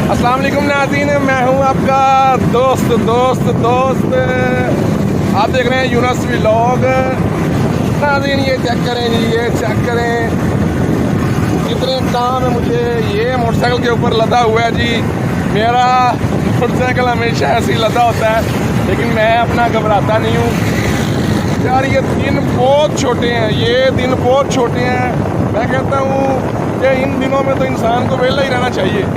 अस्सलाम वालेकुम नाज़रीन, मैं हूं आपका दोस्त आप देख रहे हैं यूनस व्लॉग। नाज़रीन ये चेक करें जी, ये चेक करें कितने काम है मुझे। ये मोटरसाइकिल के ऊपर लदा हुआ है जी। मेरा मोटरसाइकिल हमेशा ऐसे ही लदा होता है, लेकिन मैं अपना घबराता नहीं हूँ यार। ये दिन बहुत छोटे हैं, ये दिन बहुत छोटे हैं। मैं कहता हूँ कि इन दिनों में तो इंसान को वेला ही रहना चाहिए।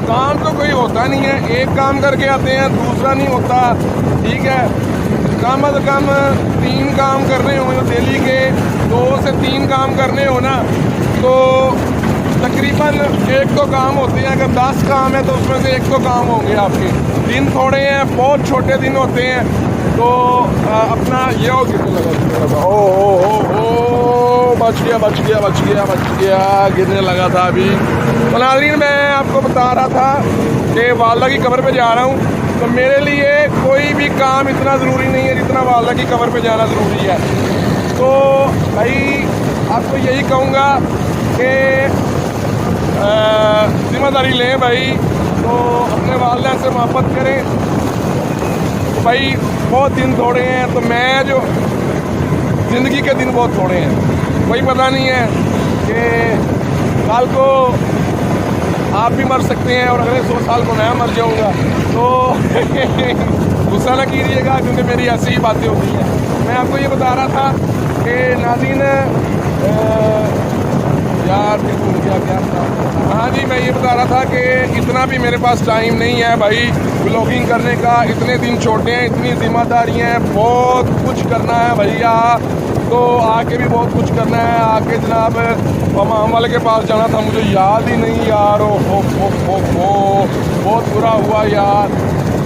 काम तो कोई होता नहीं है, एक काम करके आते हैं दूसरा नहीं होता, ठीक है। कम अज़ कम 3 काम करने हो तो डेली के 2 से 3 काम करने हो ना, तो तकरीबन 1 तो काम होते हैं। अगर 10 काम है तो उसमें से 1 तो काम होंगे आपके। दिन थोड़े हैं, बहुत छोटे दिन होते हैं, तो अपना ये हो लगा। ओ बच गया, गिरने लगा था अभी। तो नाज़रीन मैं आपको बता रहा था कि वालदा की कब्र पे जा रहा हूँ, तो मेरे लिए कोई भी काम इतना ज़रूरी नहीं है जितना वालदा की कब्र पे जाना ज़रूरी है। तो भाई आपको यही कहूँगा कि जिम्मेदारी लें भाई, तो अपने वालदा से मोहब्बत करें। तो भाई बहुत दिन थोड़े हैं, तो मैं जो ज़िंदगी के दिन बहुत थोड़े हैं, कोई पता नहीं है कि कल को आप भी मर सकते हैं और अगले 100 साल को मैं मर जाऊंगा। तो गुस्सा ना कीजिएगा, क्योंकि मेरी ऐसी ही बातें होती हैं। मैं आपको ये बता रहा था कि नाज़रीन यार क्या हाँ जी, मैं ये बता रहा था कि इतना भी मेरे पास टाइम नहीं है भाई व्लॉगिंग करने का। इतने दिन छोटे हैं, इतनी जिम्मेदारियाँ हैं, बहुत कुछ करना है भैया। तो आके भी बहुत कुछ करना है। आके जनाब मामा वाले के पास जाना था, मुझे याद ही नहीं यार। हो बहुत बुरा हुआ यार।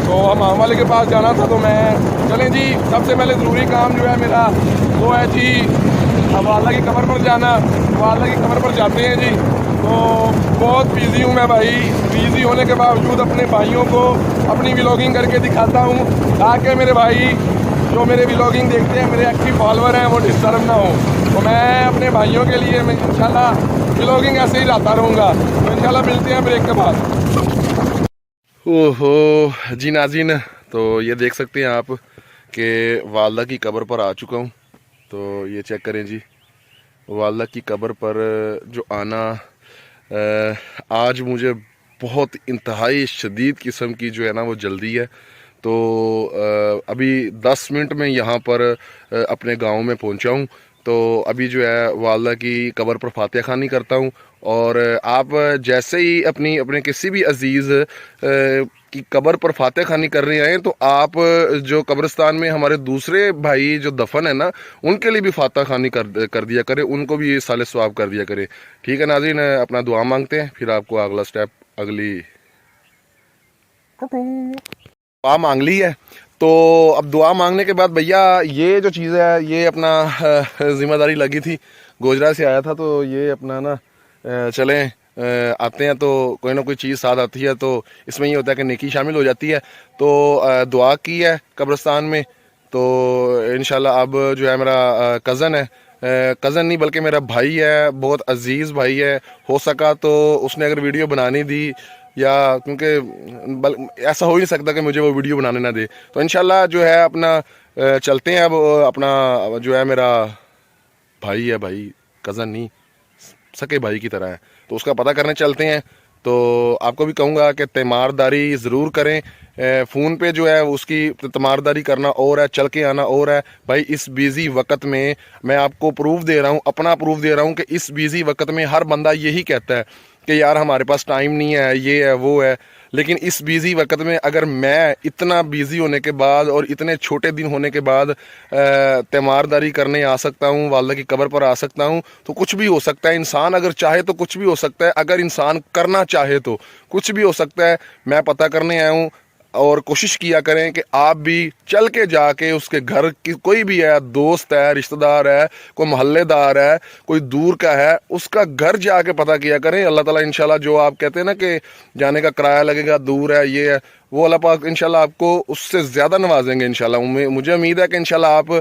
तो मामा वाले के पास जाना था, तो मैं चलें जी। सबसे पहले ज़रूरी काम जो है मेरा वो है जी वालदा की कब्र पर जाना। वालदा की कब्र पर जाते हैं जी। तो बहुत बिज़ी हूँ मैं भाई। बिज़ी होने के बावजूद अपने भाइयों को अपनी व्लॉगिंग करके दिखाता हूँ, ताकि मेरे भाई जो मेरे व्लॉगिंग देखते हैं, मेरे एक्टिव फॉलोअर हैं, वो डिस्टर्ब ना हो। तो मैं अपने भाइयों के लिए मैं इंशाल्लाह व्लॉगिंग ऐसे ही लाता रहूँगा। तो इंशाल्लाह मिलते हैं ब्रेक के बाद। ओहो जी नाज़रीन, तो ये देख सकते हैं आप कि वालदा की कब्र पर आ चुका हूँ। तो ये चेक करें जी, वालदा की कब्र पर जो आना आज मुझे बहुत इंतहाई शदीद किस्म की जो है ना वो जल्दी है। तो अभी 10 मिनट में यहाँ पर अपने गांव में पहुँचा हूँ। तो अभी जो है वालदा की कब्र पर फातिहा खानी करता हूँ। और आप जैसे ही अपने किसी भी अजीज़ की कब्र पर फातिहा खानी कर रहे हैं, तो आप जो कब्रिस्तान में हमारे दूसरे भाई जो दफन है ना, उनके लिए भी फातिहा खानी कर दिया करें, उनको भी साले सवाब कर दिया करें। ठीक है नाज़रीन, अपना दुआ मांगते हैं, फिर आपको अगला स्टेप अगली दुआ मांग ली है। तो अब दुआ मांगने के बाद भैया ये जो चीज़ है, ये अपना जिम्मेदारी लगी थी। गोजरा से आया था, तो ये अपना ना चलें आते हैं तो कोई ना कोई चीज़ साथ आती है। तो इसमें ये होता है कि नेकी शामिल हो जाती है। तो दुआ की है कब्रिस्तान में। तो इंशाल्लाह अब जो है मेरा कज़न है, कज़न नहीं बल्कि मेरा भाई है, बहुत अजीज़ भाई है। हो सका तो उसने अगर वीडियो बनानी दी, या क्योंकि ऐसा हो ही नहीं सकता कि मुझे वो वीडियो बनाने ना दे। तो इंशाल्लाह जो है अपना चलते हैं। अब अपना जो है मेरा भाई है, भाई कज़न नहीं, सके भाई की तरह है, तो उसका पता करने चलते हैं। तो आपको भी कहूँगा कि तीमारदारी ज़रूर करें। फ़ोन पे जो है उसकी तीमारदारी करना और है, चल के आना और है भाई। इस बिज़ी वक्त में मैं आपको प्रूफ दे रहा हूँ, अपना प्रूफ दे रहा हूँ कि इस बिज़ी वक्त में हर बंदा यही कहता है कि यार हमारे पास टाइम नहीं है, ये है वो है। लेकिन इस बिज़ी वक्त में अगर मैं इतना बिज़ी होने के बाद और इतने छोटे दिन होने के बाद तीमारदारी करने आ सकता हूँ, वालदा की कब्र पर आ सकता हूँ, तो कुछ भी हो सकता है। इंसान अगर चाहे तो कुछ भी हो सकता है, अगर इंसान करना चाहे तो कुछ भी हो सकता है। मैं पता करने आया हूँ, और कोशिश किया करें कि आप भी चल के जाके उसके घर की कोई भी है, दोस्त है, रिश्तेदार है, कोई मोहल्लेदार है, कोई दूर का है, उसका घर जाके पता किया करें। अल्लाह ताला इंशाल्लाह जो आप कहते हैं ना कि जाने का किराया लगेगा, दूर है, ये है, वो अल्लाह पाक इंशाल्लाह आपको उससे ज़्यादा नवाजेंगे इंशाल्लाह। मुझे उम्मीद है कि इंशाल्लाह आप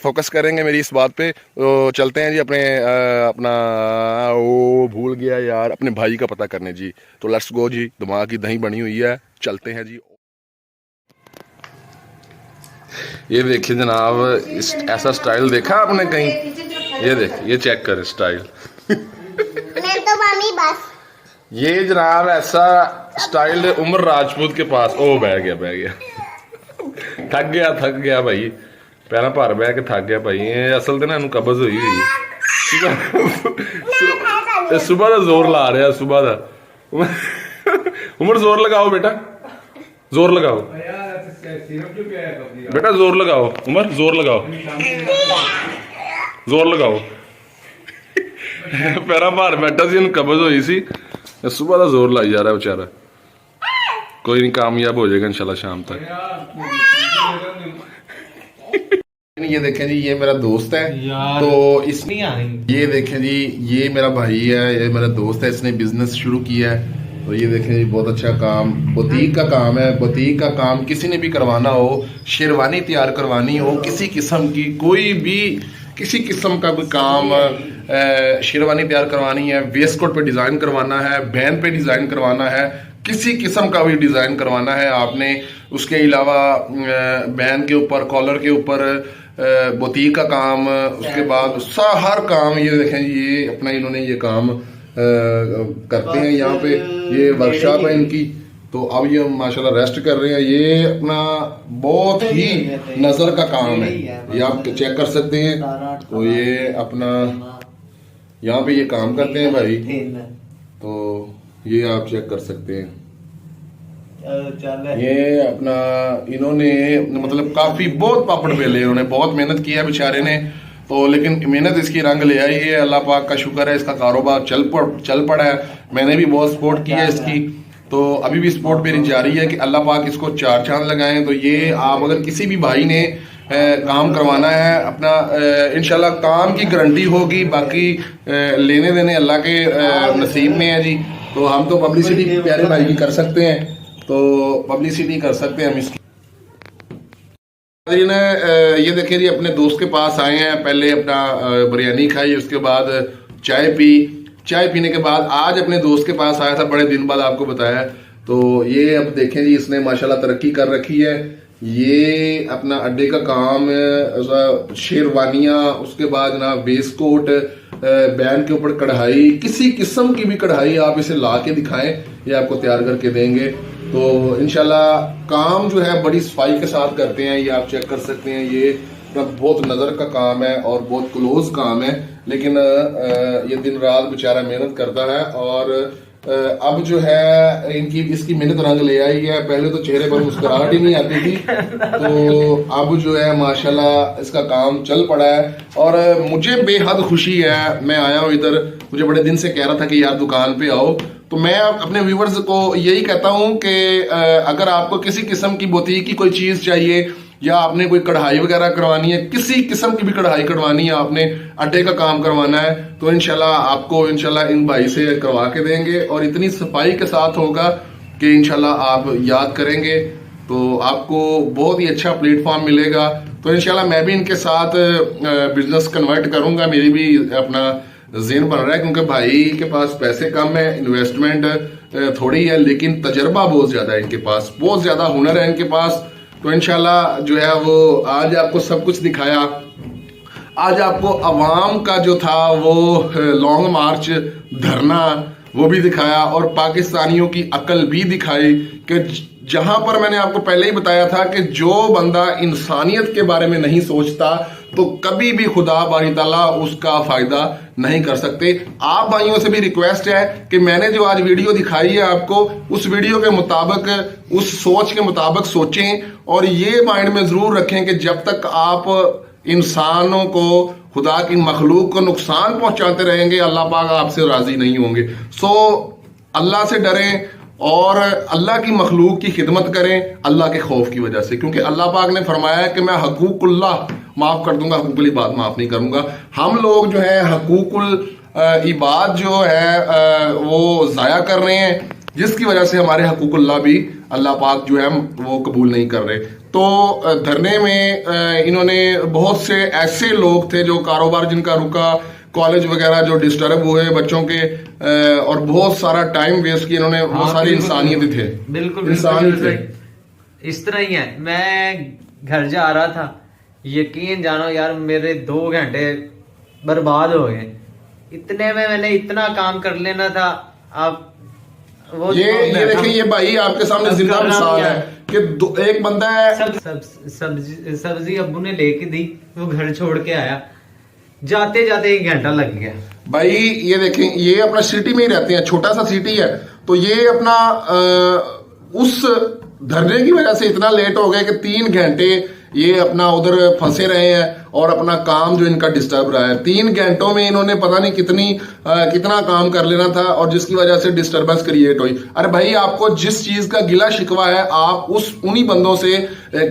फोकस करेंगे मेरी इस बात पे। तो चलते हैं जी अपना वो भूल गया यार, अपने भाई का पता करने जी। तो लेट्स गो जी, दिमाग की दही बनी हुई है, चलते हैं जी। ये देखिए जनाब, ऐसा स्टाइल देखा आपने कहीं? ये देख, ये चेक कर स्टाइल। मैं तो मामी बस ये जनाब ऐसा स्टाइल है उमर राजपूत के पास। ओ बह गया थक गया भाई, पैर भर बह के थक गया भाई। ये असल ते ना इनू कब्ज हुई हुई सुबह का जोर ला रहा, सुबह का। उमर जोर लगाओ बेटा, जोर लगाओ बेटा, जोर लगाओ उमर, जोर लगाओ, जोर लगाओ। पैरा भार बैठा सी, कब्ज हुई सी, सुबह का जोर लाई जा रहा है बेचारा। कोई नहीं, कामयाब हो जाएगा इंशाल्लाह शाम तक। ये देखें जी, ये मेरा दोस्त है। तो इसमें ये देखें जी, ये मेरा भाई है, ये मेरा दोस्त है, इसने बिजनेस शुरू किया है। तो ये देखें जी, बहुत अच्छा काम, बुटीक का काम है। बुटीक का काम किसी ने भी करवाना हो, शेरवानी तैयार करवानी हो, किसी किस्म की कोई भी किसी किस्म का भी काम, शेरवानी तैयार करवानी है, वेस्ट कोट पे डिज़ाइन करवाना है, बैन पे डिज़ाइन करवाना है, किसी किस्म का भी डिज़ाइन करवाना है आपने। उसके अलावा बैन के ऊपर, कॉलर के ऊपर, बुटीक का काम, उसके बाद हर काम। ये देखें ये अपना इन्होंने ये काम करते हैं यहाँ पे, ये वर्कशॉप है इनकी। तो अब ये माशाल्लाह रेस्ट कर रहे हैं। ये अपना बहुत ही नज़र का काम है, ये आप चेक कर सकते हैं। तो ये अपना यहाँ पे ये काम करते हैं भाई, तो ये आप चेक कर सकते हैं। ये अपना इन्होंने मतलब काफी बहुत पापड़ बेले, इन्होंने बहुत मेहनत की है बेचारे ने। तो लेकिन मेहनत इसकी रंग ले आई है, अल्लाह पाक का शुक्र है, इसका कारोबार चल पड़ा है। मैंने भी बहुत सपोर्ट की है इसकी, तो अभी भी सपोर्ट मेरी जारी है कि अल्लाह पाक इसको चार चांद लगाएं। तो ये आप अगर किसी भी भाई ने काम करवाना है अपना, इंशाल्लाह काम की गारंटी होगी, बाकी लेने देने अल्लाह के नसीब में है जी। तो हम तो पब्लिसिटी प्यारे भाई की कर सकते हैं, तो पब्लिसिटी कर सकते हैं हम इसकी। ये देखिए जी, अपने दोस्त के पास आए हैं, पहले अपना बिरयानी खाई, उसके बाद चाय पी, चाय पीने के बाद आज अपने दोस्त के पास आया था, बड़े दिन बाद आपको बताया। तो ये अब देखें जी, इसने माशाल्लाह तरक्की कर रखी है। ये अपना अड्डे का काम, शेरवानियाँ, उसके बाद ना वेस्ट कोट, बैन के ऊपर कढ़ाई, किसी किस्म की भी कढ़ाई आप इसे ला के दिखाएं, ये आपको तैयार करके देंगे। तो इंशाल्लाह काम जो है बड़ी सफाई के साथ करते हैं, ये आप चेक कर सकते हैं। ये बहुत नज़र का काम है और बहुत क्लोज काम है, लेकिन ये दिन रात बेचारा मेहनत करता है। और अब जो है इसकी मेहनत रंग ले आई है। पहले तो चेहरे पर मुस्कुराहट ही नहीं आती थी, तो अब जो है माशाल्लाह इसका काम चल पड़ा है। और मुझे बेहद खुशी है, मैं आया हूँ इधर, मुझे बड़े दिन से कह रहा था कि यार दुकान पे आओ। तो मैं अपने व्यूवर्स को यही कहता हूँ कि अगर आपको किसी किस्म की बुटीक की कोई चीज़ चाहिए, या आपने कोई कढ़ाई वगैरह करवानी है, किसी किस्म की भी कढ़ाई करवानी है, आपने अड्डे का काम करवाना है, तो इंशाल्लाह आपको इंशाल्लाह इन भाई से करवा के देंगे। और इतनी सफाई के साथ होगा कि इंशाल्लाह आप याद करेंगे, तो आपको बहुत ही अच्छा प्लेटफॉर्म मिलेगा। तो इंशाल्लाह मैं भी इनके साथ बिजनेस कन्वर्ट करूंगा, मेरी भी अपना ज़हन बन रहा है, क्योंकि भाई के पास पैसे कम है, इन्वेस्टमेंट थोड़ी है, लेकिन तजर्बा बहुत ज़्यादा है इनके पास, बहुत ज़्यादा हुनर है इनके पास। तो इंशाल्लाह जो है वो आज आपको सब कुछ दिखाया। आज आपको अवाम का जो था वो लॉन्ग मार्च, धरना, वो भी दिखाया, और पाकिस्तानियों की अकल भी दिखाई कि जहां पर मैंने आपको पहले ही बताया था कि जो बंदा इंसानियत के बारे में नहीं सोचता तो कभी भी खुदा बारी ताला उसका फायदा नहीं कर सकते। आप भाइयों से भी रिक्वेस्ट है कि मैंने जो आज वीडियो दिखाई है आपको, उस वीडियो के मुताबिक, उस सोच के मुताबिक सोचें, और ये माइंड में जरूर रखें कि जब तक आप इंसानों को, खुदा की मखलूक को नुकसान पहुंचाते रहेंगे, अल्लाह पाक आपसे राजी नहीं होंगे। सो अल्लाह से डरें और अल्लाह की मखलूक की खिदमत करें अल्लाह के खौफ की वजह से, क्योंकि अल्लाह पाक ने फरमाया है कि मैं हकूकुल्लाह माफ कर दूंगा, हकूकुल इबाद माफ नहीं करूंगा। हम लोग जो है हकूकुल इबाद जो है वो ज़ाया कर रहे हैं, जिसकी वजह से हमारे हकूकुल्लाह भी अल्लाह पाक जो है वो कबूल नहीं कर रहे। तो धरने में इन्होंने बहुत से ऐसे लोग थे जो कारोबार जिनका रुका, कॉलेज वगैरह जो डिस्टर्ब हुए बच्चों के, और बहुत सारा टाइम वेस्ट किया इन्होंने, वो सारी इंसानियत थे। बिल्कुल इंसानियत थे। इस तरह ही है। मैं घर जा रहा था, यकीन जानो यार मेरे 2 घंटे बर्बाद हो गए। इतने में मैंने इतना काम कर लेना था। आप वो ये देखिए, ये भाई आपके सामने जिंदा मिसाल है कि एक बंदा है, सब्जी अब्बू ने लेके दी, वो घर छोड़ के आया, जाते जाते 1 घंटा लग गया। भाई ये देखें, ये अपना सिटी में ही रहते हैं, छोटा सा सिटी है, तो ये अपना उस धरने की वजह से इतना लेट हो गया कि 3 घंटे ये अपना उधर फंसे रहे हैं और अपना काम जो इनका डिस्टर्ब रहा है। 3 घंटों में इन्होंने पता नहीं कितना काम कर लेना था, और जिसकी वजह से डिस्टर्बेंस क्रिएट हुई। अरे भाई, आपको जिस चीज का गिला शिकवा है, आप उन्हीं बंदों से,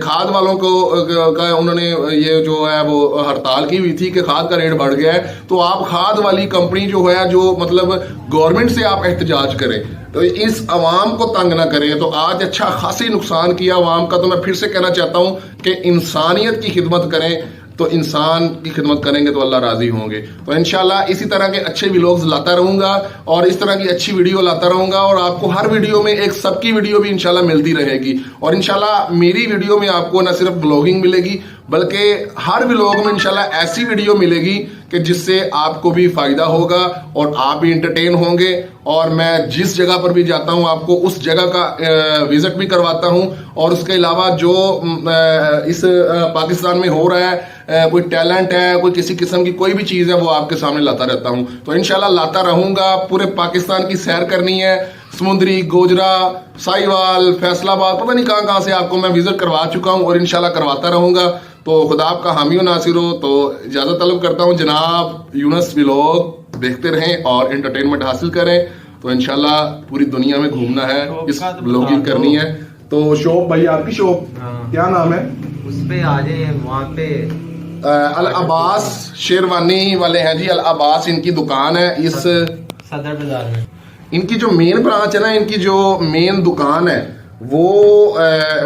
खाद वालों को का उन्होंने ये जो है वो हड़ताल की हुई थी कि खाद का रेट बढ़ गया है, तो आप खाद वाली कंपनी जो है, जो मतलब गवर्नमेंट से आप एहतजाज करें, तो इस अवाम को तंग ना करें। तो आज अच्छा खासी नुकसान किया अवाम का। तो मैं फिर से कहना चाहता हूं कि इंसानियत की खिदमत करें, तो इंसान की खिदमत करेंगे तो अल्लाह राजी होंगे। तो इंशाल्लाह इसी तरह के अच्छे व्लॉग्स लाता रहूंगा और इस तरह की अच्छी वीडियो लाता रहूंगा, और आपको हर वीडियो में एक सबकी वीडियो भी इंशाल्लाह मिलती रहेगी। और इंशाल्लाह मेरी वीडियो में आपको न सिर्फ ब्लॉगिंग मिलेगी, बल्कि हर व्लॉग में इंशाल्लाह ऐसी वीडियो मिलेगी कि जिससे आपको भी फायदा होगा और आप भी इंटरटेन होंगे। और मैं जिस जगह पर भी जाता हूं आपको उस जगह का विजिट भी करवाता हूं, और उसके अलावा जो इस पाकिस्तान में हो रहा है, कोई टैलेंट है, कोई किसी किस्म की कोई भी चीज़ है, वो आपके सामने लाता रहता हूं। तो इंशाल्लाह लाता रहूंगा। पूरे पाकिस्तान की सैर करनी है, समुद्री, गोजरा, साहिवाल, फैसलाबाद, पता नहीं कहाँ कहाँ से आपको मैं विजिट करवा चुका हूँ और इंशाल्लाह करवाता रहूंगा। तो खुदा आपका हामी हो नासिर हो। तो इजाज़त तलब करता हूँ जनाब, यूनस व्लॉग देखते रहें और एंटरटेनमेंट हासिल करें। तो इंशाल्लाह पूरी दुनिया में घूमना है, इस ब्लॉगिंग करनी है। तो शॉप भाई, आपकी शॉप क्या नाम है? उस पे आ जाए, वहाँ पे अल अब्बास शेरवानी वाले हैं जी। अल अब्बास इनकी दुकान है इस सदर बाजार में। इनकी जो मेन ब्रांच है ना, इनकी जो मेन दुकान है, वो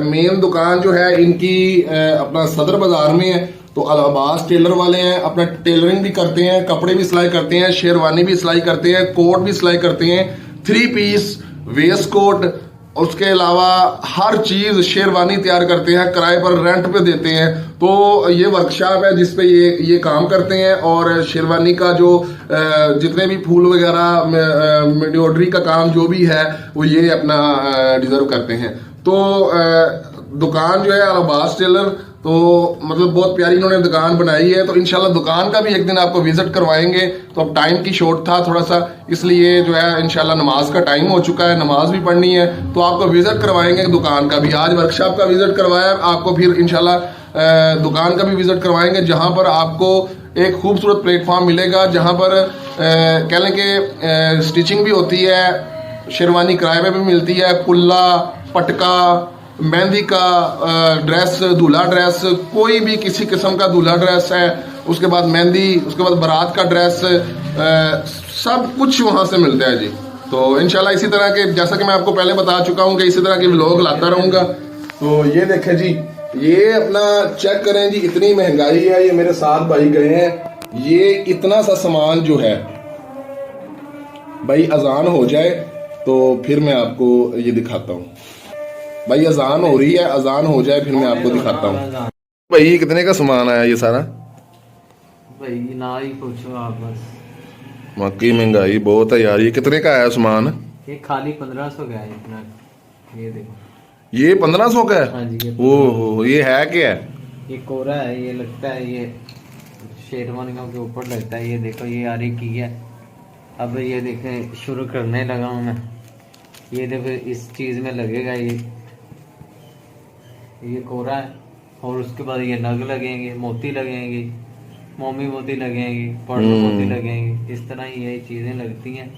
मेन दुकान जो है इनकी अपना सदर बाजार में है। तो अल अब्बास टेलर वाले हैं, अपना टेलरिंग भी करते हैं, कपड़े भी सिलाई करते हैं, शेरवानी भी सिलाई करते हैं, कोट भी सिलाई करते हैं, 3 पीस, वेस्ट कोट, उसके अलावा हर चीज शेरवानी तैयार करते हैं, किराए पर रेंट पे देते हैं। तो ये वर्कशॉप है जिसपे ये काम करते हैं, और शेरवानी का जो जितने भी फूल वगैरह, एम्ब्रॉयडरी का काम जो भी है, वो ये अपना डिजर्व करते हैं। तो दुकान जो है अल अब्बास टेलर, तो मतलब बहुत प्यारी इन्होंने दुकान बनाई है। तो इंशाल्लाह दुकान का भी एक दिन आपको विजिट करवाएंगे। तो अब टाइम की शॉर्ट था थोड़ा सा, इसलिए जो है इंशाल्लाह नमाज का टाइम हो चुका है, नमाज भी पढ़नी है, तो आपको विजिट करवाएंगे दुकान का भी। आज वर्कशॉप का विजिट करवाया, आपको फिर इंशाल्लाह दुकान का भी विजिट करवाएंगे, जहां पर आपको एक खूबसूरत प्लेटफॉर्म मिलेगा, जहां पर कह लें कि स्टिचिंग भी होती है, शेरवानी किराए पे भी मिलती है, कुल्ला, पटका, मेहंदी का ड्रेस, दूल्हा ड्रेस, कोई भी किसी किस्म का दूल्हा ड्रेस है, उसके बाद मेहंदी, उसके बाद बारात का ड्रेस, सब कुछ वहाँ से मिलता है जी। तो इंशाल्लाह इसी तरह के, जैसा कि मैं आपको पहले बता चुका हूँ कि इसी तरह के व्लॉग लाता रहूँगा। तो ये देखें जी, ये अपना चेक करें जी, इतनी महंगाई है। ये मेरे साथ भाई गए हैं, ये इतना सा सामान जो है भाई, अजान हो जाए तो फिर मैं आपको ये दिखाता हूँ। भाई अजान हो रही है, अजान हो जाए फिर मैं आपको दिखाता हूँ। भाई कितने का सामान आया ये सारा? भाई ना ही पूछो आप, बस मक्की महंगाई बहुत है यार। ये कितने का आया सामान? ये खाली 1500 का है इतना। ये देखो, ये 1500 का है? हाँ जी। ओहो, ये है क्या है? ये कोरा है, ये लगता है ये शेरवानियों के ऊपर लगता है। ये देखो, ये आरी की है। अब ये देखें, शुरू करने लगा हूँ मैं। ये देखो, इस चीज में लगेगा ये कोरा है, और उसके बाद ये नग लगेंगे, मोती लगेंगे, मोमी मोती लगेंगे, पर्ल मोती लगेंगे। इस तरह ये चीजें लगती हैं।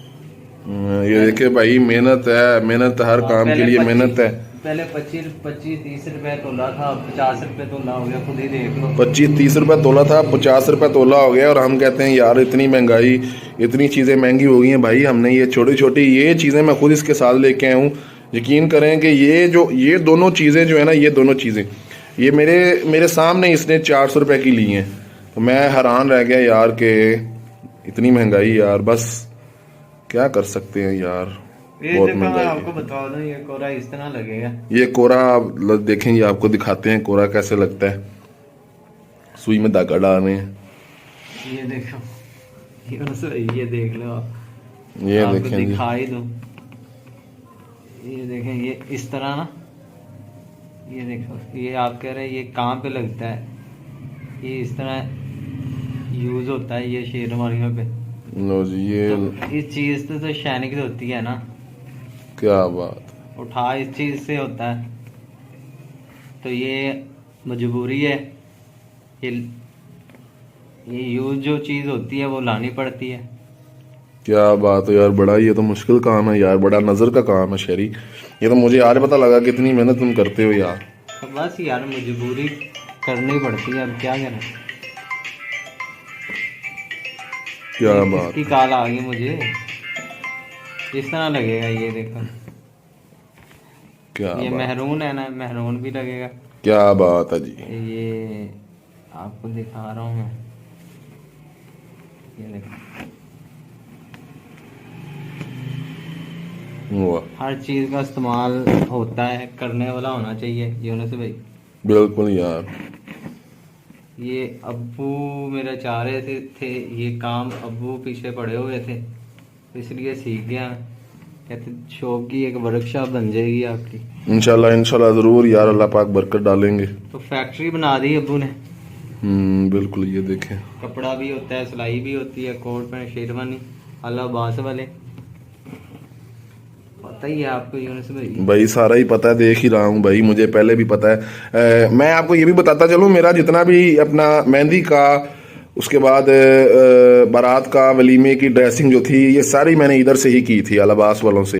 ये देखिए भाई, मेहनत है, मेहनत हर काम के लिए मेहनत है। पहले 25-30 रुपए तोला था, 50 रुपए तोला हो गया, खुद ही देख लो। 25-30 रुपए तोला था, 50 रुपए तोला हो गया। और हम कहते हैं यार इतनी महंगाई, इतनी चीज़ें महंगी हो गई हैं भाई। हमने ये छोटी छोटी ये चीज़ें मैं खुद इसके साथ लेके आया हूँ। यकीन करें कि ये दोनों चीज़ें जो है ना, ये दोनों चीज़ें ये मेरे सामने इसने 400 रुपए की ली हैं। तो मैं हैरान रह गया यार कि इतनी महंगाई यार, बस क्या कर सकते हैं यार, ये बहुत देखो, मैं महंगाई आपको है। बता दूं, ये कोरा इस तरह लगेगा। ये कोरा आप देखें, ये आपको दिखाते हैं कोरा कैसे लगता है। सुई में धागा डालने हैं। ये देखो, ये देख लो आप, ये आपको देखें जी। दिखा ही दूं। ये देखें, ये इस तरह ना, ये देखो, ये आप कह रहे हैं ये कहाँ पे लगता है, ये इस तरह यूज होता है ये शेरवानियों पे। लो जी, ये तो इस चीज से तो शाइनिंग होती है ना, क्या बात। उठा इस चीज से होता है। तो ये मजबूरी है, ये यूज जो चीज होती है वो लानी पड़ती है। क्या बात है यार, बड़ा ये तो मुश्किल काम है यार, बड़ा नजर का काम है शहरी। ये तो मुझे आज पता लगा कितनी मेहनत तुम करते हो यार। तो बस यार, मजबूरी करनी पड़ती है, अब क्या करें। क्या बात। इसकी काल आ गई मुझे, इस तरह लगेगा। ये देखो, क्या ये बात। मेहरून है ना, मेहरून भी लगेगा। क्या बात है जी। ये आपको दिखा रहा हूँ मैं, ये देखो, वाह, हर चीज का इस्तेमाल होता है, करने वाला होना चाहिए यूनुस भाई। बिल्कुल यार। ये अब्बू मेरा चाह रहे थे ये काम, अब्बू पीछे पड़े हुए थे, इसलिए सीख गया। कहते शॉप की एक वर्कशॉप बन जाएगी आपकी इंशाल्लाह, इंशाल्लाह जरूर यार, अल्लाह पाक बरकत डालेंगे। तो फैक्ट्री बना दी अब्बू ने। बिल्कुल, ये देखें। कपड़ा भी होता है, सिलाई भी होती है, कोट पैंट शेरवानी, अल्लाह बास वाले, पता ही है आपको यूनुस भाई। भाई सारा ही पता है, देख ही रहा हूँ भाई, मुझे पहले भी पता है। मैं आपको ये भी बताता चलूँ, मेरा जितना भी अपना मेहंदी का, उसके बाद बारात का, वलीमे की ड्रेसिंग जो थी, ये सारी मैंने इधर से ही की थी, अलाबास वालों से।